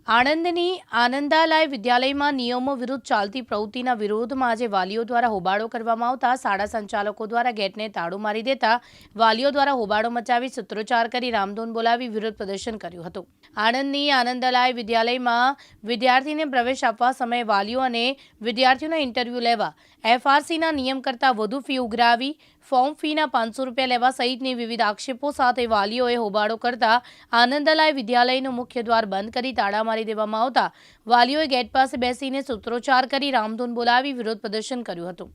આણંદની આનંદાલય વિદ્યાલયમાં નિયમો વિરુદ્ધ ચાલતી પ્રવૃત્તિના વિરોધમાં આજે વાલીઓ દ્વારા હોબાળો કરવામાં આવતા શાળા સંચાલકો દ્વારા ગેટને તાળું મારી દેતા વાલીઓ દ્વારા હોબાળો મચાવી સૂત્રોચ્ચાર કરી રામધૂન બોલાવી વિરોધ પ્રદર્શન કર્યું હતું। આણંદની આનંદાલય વિદ્યાલયમાં વિદ્યાર્થીને પ્રવેશ આપવા સમયે વાલીઓ અને વિદ્યાર્થીઓના ઇન્ટરવ્યૂ લેવા એફઆરસીના નિયમ કરતાં વધુ ફી ઉઘરાવી ફોર્મ ફીના 500 રૂપિયા લેવા સહિતની વિવિધ આક્ષેપો સાથે વાલીઓએ હોબાળો કરતા આનંદાલય વિદ્યાલયનું મુખ્ય દ્વાર બંધ કરી તાળા મારી દેવામાં આવતા વાલીઓએ ગેટ પાસે બેસીને સૂત્રોચ્ચાર કરી રામધૂન બોલાવી વિરોધ પ્રદર્શન કર્યું હતું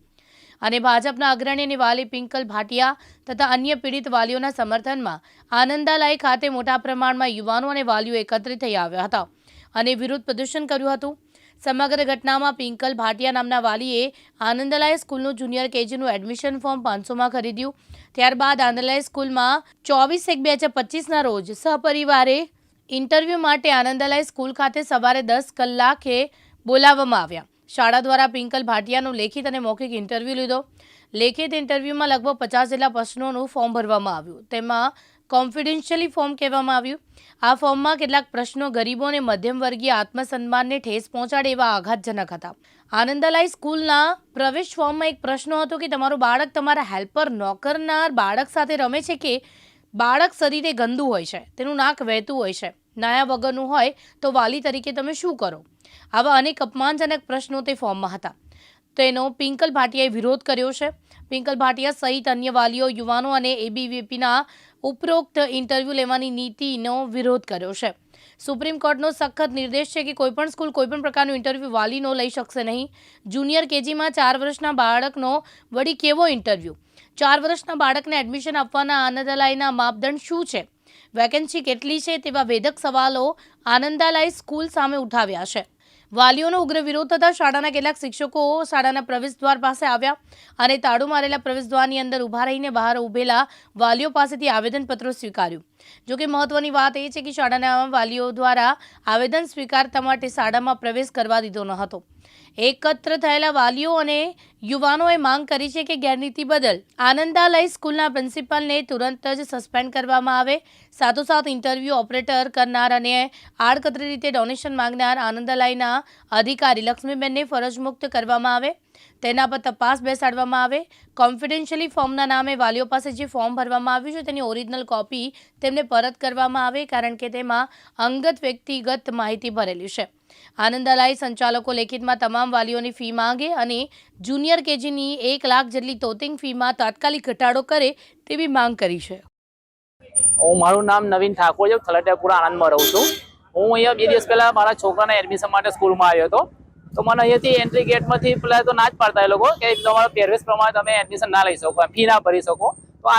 અને ભાજપના અગ્રણી અને વાલી પિંકલ ભાટિયા તથા અન્ય પીડિત વાલીઓના સમર્થનમાં આનંદાલય ખાતે મોટા પ્રમાણમાં યુવાનો અને વાલીઓ એકત્રિત થઈ આવ્યા હતા અને વિરોધ પ્રદર્શન કર્યું હતું। સમગ્ર ઘટનામાં પિંકલ ભાટિયા નામના વાલીએ આનંદાલય સ્કૂલનું જુનિયર કેજીનું એડમિશન ફોર્મ 500માં ખરીદ્યું। ત્યારબાદ આનંદાલય સ્કૂલમાં 24/1/2025ના રોજ સહપરિવારે ઇન્ટરવ્યૂ માટે આનંદાલય સ્કૂલ ખાતે સવારે 10 કલાકે બોલાવવામાં આવ્યા। શાળા દ્વારા પિંકલ ભાટિયાનું લેખિત અને મૌખિક ઇન્ટરવ્યૂ લીધો। લેખિત ઇન્ટરવ્યૂમાં લગભગ 50 જેટલા પ્રશ્નોનું ફોર્મ ભરવામાં આવ્યું। તેમાં કોન્ફિડેન્શિયલી ફોર્મ કહેવામાં આવ્યું। આ ફોર્મમાં કેટલાક પ્રશ્નો ગરીબો અને મધ્યમ વર્ગીય આત્મસન્માનને ઠેસ પહોંચાડે એવા આઘાતજનક હતા। આનંદાલય સ્કૂલના પ્રવેશ ફોર્મમાં એક પ્રશ્ન હતો કે તમારું બાળક તમારા હેલ્પર નોકરનાર બાળક સાથે રમે છે કે બાળક શરીરે ગંદુ હોય છે, તેનું નાક વહેતું હોય છે, નાયા વગરનું હોય તો વાલી તરીકે તમે શું કરો? આવા અનેક અપમાનજનક પ્રશ્નો તે ફોર્મમાં હતા। તેનો પિંકલ ભાટિયાએ વિરોધ કર્યો છે। પિંકલ ભાટિયા સહિત અન્ય વાલીઓ, યુવાનો અને એબીવીપીના ઉપરોક્ત ઇન્ટરવ્યૂ લેવાની નીતિનો વિરોધ કર્યો છે। સુપ્રીમ કોર્ટનો સખત નિર્દેશ છે કે કોઈપણ સ્કૂલ કોઈપણ પ્રકારનું ઇન્ટરવ્યૂ વાલીનો લઈ શકશે નહીં। જુનિયર કેજીમાં 4 વર્ષના બાળકનો વળી કેવો ઇન્ટરવ્યૂ? 4 વર્ષના બાળકને એડમિશન આપવાના આનંદાલયના માપદંડ શું છે? વેકેન્સી કેટલી છે? તેવા વેધક સવાલો આનંદાલય સ્કૂલ સામે ઉઠાવ્યા છે। વાલીઓનો ઉગ્ર વિરોધ થતાં શાળાના કેટલાક શિક્ષકો શાળાના પ્રવેશદ્વાર પાસે આવ્યા અને તાળું મારેલા પ્રવેશદ્વારની અંદર ઊભા રહીને બહાર ઊભેલા વાલીઓ પાસેથી આવેદનપત્રો સ્વીકાર્યું। જોકે મહત્વની વાત એ છે કે શાળાના વાલીઓ દ્વારા આવેદન સ્વીકારતા માટે શાળામાં પ્રવેશ કરવા દીધો ન હતો। એકત્ર થયેલા વાલીઓ અને યુવાનોએ માંગ કરી છે કે ગેરરીતિ બદલ આનંદાલય સ્કૂલના પ્રિન્સિપાલને તુરંત જ સસ્પેન્ડ કરવામાં આવે। સાથોસાથ ઇન્ટરવ્યૂ ઓપરેટર કરનાર અને આડકતરી રીતે ડોનેશન માંગનાર આનંદાલયના અધિકારી લક્ષ્મીબેનને ફરજ મુક્ત કરવામાં આવે, તેના પર તપાસ બેસાડવામાં આવે। કોન્ફિડેન્શિયલી ફોર્મના નામે વાલીઓ પાસે જે ફોર્મ ભરવામાં આવ્યું છે તેની ઓરિજિનલ કોપી તેમને પરત કરવામાં આવે, કારણ કે તેમાં અંગત વ્યક્તિગત માહિતી ભરેલી છે। આનંદાલય સંચાલકો લેખિતમાં તમામ વાલીઓની ફી માંગે અને જુનિયર કેજીની 1 લાખ જેટલી તોતિંગ ફીમાં તાત્કાલિક ઘટાડો કરે તેવી માંગ કરી છે। મારું નામ નવીન ઠાકોર છે, થલટેપુરા આણંદમાં રહું છું। હું અહીંયા 2 દિવસ પહેલા મારા છોકરાના એડમિશન માટે સ્કૂલમાં આવ્યો હતો, તો મને અહીંયાથી એન્ટ્રી ગેટમાંથી પહેલાં તો ના જ પાડતા એ લોકો કે તમારા પહેરવેશ પ્રમાણે તમે એડમિશન ના લઈ શકો, ફી ના ભરી શકો।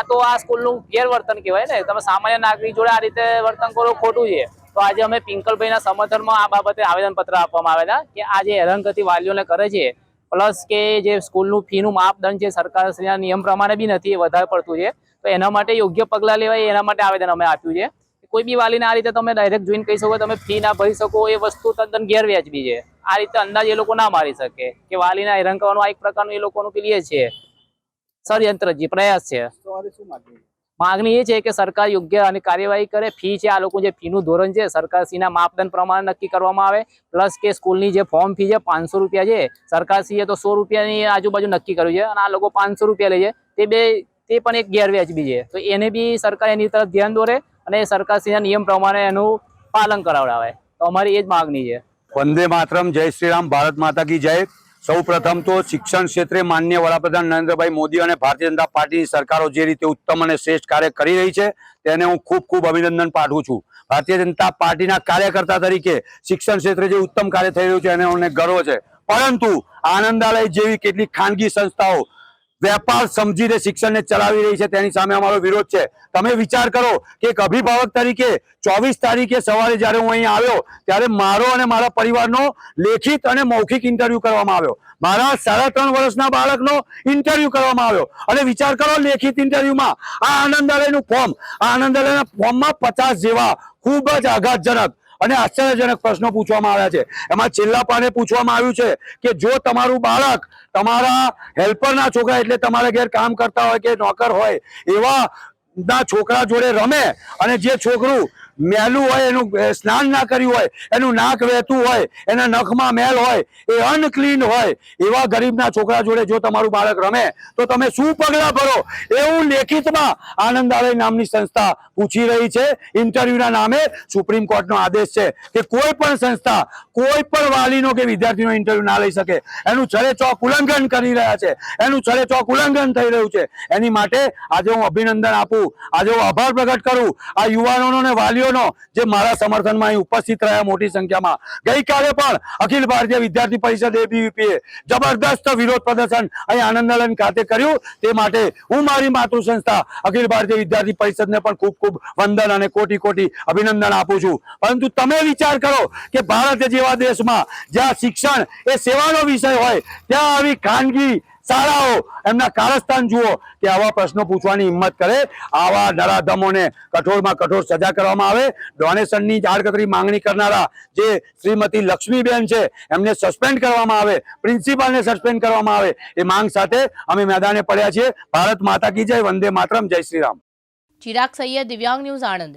તો આ સ્કૂલનું ગેરવર્તન કહેવાય ને, તમે સામાન્ય નાગરિક જોડે આ રીતે વર્તન કરો, ખોટું છે। તો આજે અમે પિંકલભાઈના સમર્થનમાં આ બાબતે આવેદનપત્ર આપવામાં આવ્યા હતા કે આ જે હેરાનગતિ વાલીઓને કરે છે, પ્લસ કે જે સ્કૂલનું ફીનું માપદંડ છે સરકારશ્રીના નિયમ પ્રમાણે બી નથી, વધારે પડતું છે, તો એના માટે યોગ્ય પગલાં લેવાય એના માટે આવેદન અમે આપ્યું છે। કોઈ બી વાલીને આ રીતે તમે ડાયરેક્ટ જોઈને કહી શકો તમે ફી ના ભરી શકો, એ વસ્તુ તદ્દન ગેરવ્યાજબી છે। આ રીતે અંદાજ એ લોકો ના મારી શકે કે વાલીને હેરાન કરવાનું આ એક પ્રકારનું એ લોકોનું પેલી છે ષડયંત્ર જે પ્રયાસ છે। માંગણી એ છે કે સરકાર યોગ્ય અને કાર્યવાહી કરે। ફી છે, આ લોકો જે ફીનું ધોરણ છે સરકારશ્રીના માપદંડ પ્રમાણે નક્કી કરવામાં આવે, પ્લસ કે સ્કૂલની જે ફોર્મ ફી છે 500 રૂપિયા છે, સરકારશ્રીએ તો 100 રૂપિયાની આજુબાજુ નક્કી કર્યું છે અને આ લોકો 500 રૂપિયા લે છે, તે પણ એક ગેરવ્યાજબી છે। તો એને બી સરકાર એની તરફ ધ્યાન દોરે અને સરકારશ્રીના નિયમ પ્રમાણે એનું પાલન કરાવડાવે। તો અમારી એ જ માગણી છે। વંદે માતરમ, જય શ્રી રામ, ભારત માતા કી જય। સૌ પ્રથમ તો શિક્ષણ ક્ષેત્રે માનનીય વડાપ્રધાન નરેન્દ્રભાઈ મોદી અને ભારતીય જનતા પાર્ટીની સરકારો જે રીતે ઉત્તમ અને શ્રેષ્ઠ કાર્ય કરી રહી છે તેને હું ખૂબ અભિનંદન પાઠવું છું। ભારતીય જનતા પાર્ટીના કાર્યકર્તા તરીકે શિક્ષણ ક્ષેત્રે જે ઉત્તમ કાર્ય થઈ રહ્યું છે એને અમને ગર્વ છે, પરંતુ આનંદાલય જેવી કેટલીક ખાનગી સંસ્થાઓ વેપાર સમજીને શિક્ષણને ચલાવી રહી છે તેની સામે અમારો વિરોધ છે। તમે વિચાર કરો કે એક અભિભાવક તરીકે 24 તારીખે સવારે જ્યારે હું અહીં આવ્યો ત્યારે મારો અને મારા પરિવારનો લેખિત અને મૌખિક ઇન્ટરવ્યૂ કરવામાં આવ્યો। મારા 3.5 વર્ષના બાળકનો ઇન્ટરવ્યૂ કરવામાં આવ્યો અને વિચાર કરો લેખિત ઇન્ટરવ્યૂમાં આ આનંદાલયનું ફોર્મ, આ આનંદાલયના ફોર્મમાં 50 જેવા ખૂબ જ આઘાતજનક અને આશ્ચર્યજનક પ્રશ્નો પૂછવામાં આવ્યા છે। એમાં છેલ્લા પાને પૂછવામાં આવ્યું છે કે જો તમારું બાળક તમારા હેલ્પરના છોકરા એટલે તમારા ઘેર કામ કરતા હોય કે નોકર હોય એવા ના છોકરા જોડે રમે અને જે છોકરું મેલું હોય, એનું સ્નાન ના કર્યું હોય, એનું નાક વહેતું હોય, એના નખમાં મેલ હોય, એ અનક્લીન હોય, એવા ગરીબના છોકરા જોડે જો તમારું બાળક રમે તો તમે શું પગલાં ભરો, એવું લેખિતમાં આનંદાલય નામની સંસ્થા પૂછી રહી છે. ઇન્ટરવ્યુના નામે સુપ્રીમ કોર્ટનો આદેશ છે કે કોઈ પણ સંસ્થા કોઈ પણ વાલીનો કે વિદ્યાર્થીનો ઇન્ટરવ્યુ ના લઈ શકે. એનું છડેચોક ઉલ્લંઘન કરી રહ્યા છે, એનું છડેચોક ઉલ્લંઘન થઈ રહ્યું છે. એની માટે આજે હું અભિનંદન આપું, આજે હું આભાર પ્રગટ કરું આ યુવાનોનો અને વાલીઓનો જે મારા સમર્થનમાં અહીં ઉપસ્થિત રહ્યા મોટી સંખ્યામાં. ગઈકાલે પણ અખિલ ભારતીય વિદ્યાર્થી પરિષદ ABVP જબરદસ્ત વિરોધ પ્રદર્શન અહીં આનંદાલય ખાતે કર્યું. તે માટે હું મારી માતૃ સંસ્થા અખિલ ભારતીય વિદ્યાર્થી પરિષદને પણ ખૂબ ખૂબ વંદન અને કોટી કોટી અભિનંદન આપું છું. પરંતુ તમે વિચાર કરો કે ભારત જેવા દેશમાં જ્યાં શિક્ષણ એ સેવાનો વિષય હોય ત્યાં આવી ખાનગી શાળાઓ એમના કારસ્તાન જુઓ કે આવા પ્રશ્નો પૂછવાની હિંમત કરે. આવા નરાધમોને કઠોરમાં કઠોર સજા કરવામાં આવે. ડોનેશનની આડકતરી માંગણી કરનારા જે શ્રીમતી લક્ષ્મીબેન છે એમને સસ્પેન્ડ કરવામાં આવે, પ્રિન્સિપાલને સસ્પેન્ડ કરવામાં આવે. એ માંગ સાથે અમે મેદાને પડ્યા છીએ. ભારત માતા કી જય, વંદે માતરમ, જય શ્રી રામ. ચિરાગ સૈયદ, દિવ્યાંગ ન્યૂઝ, આણંદ.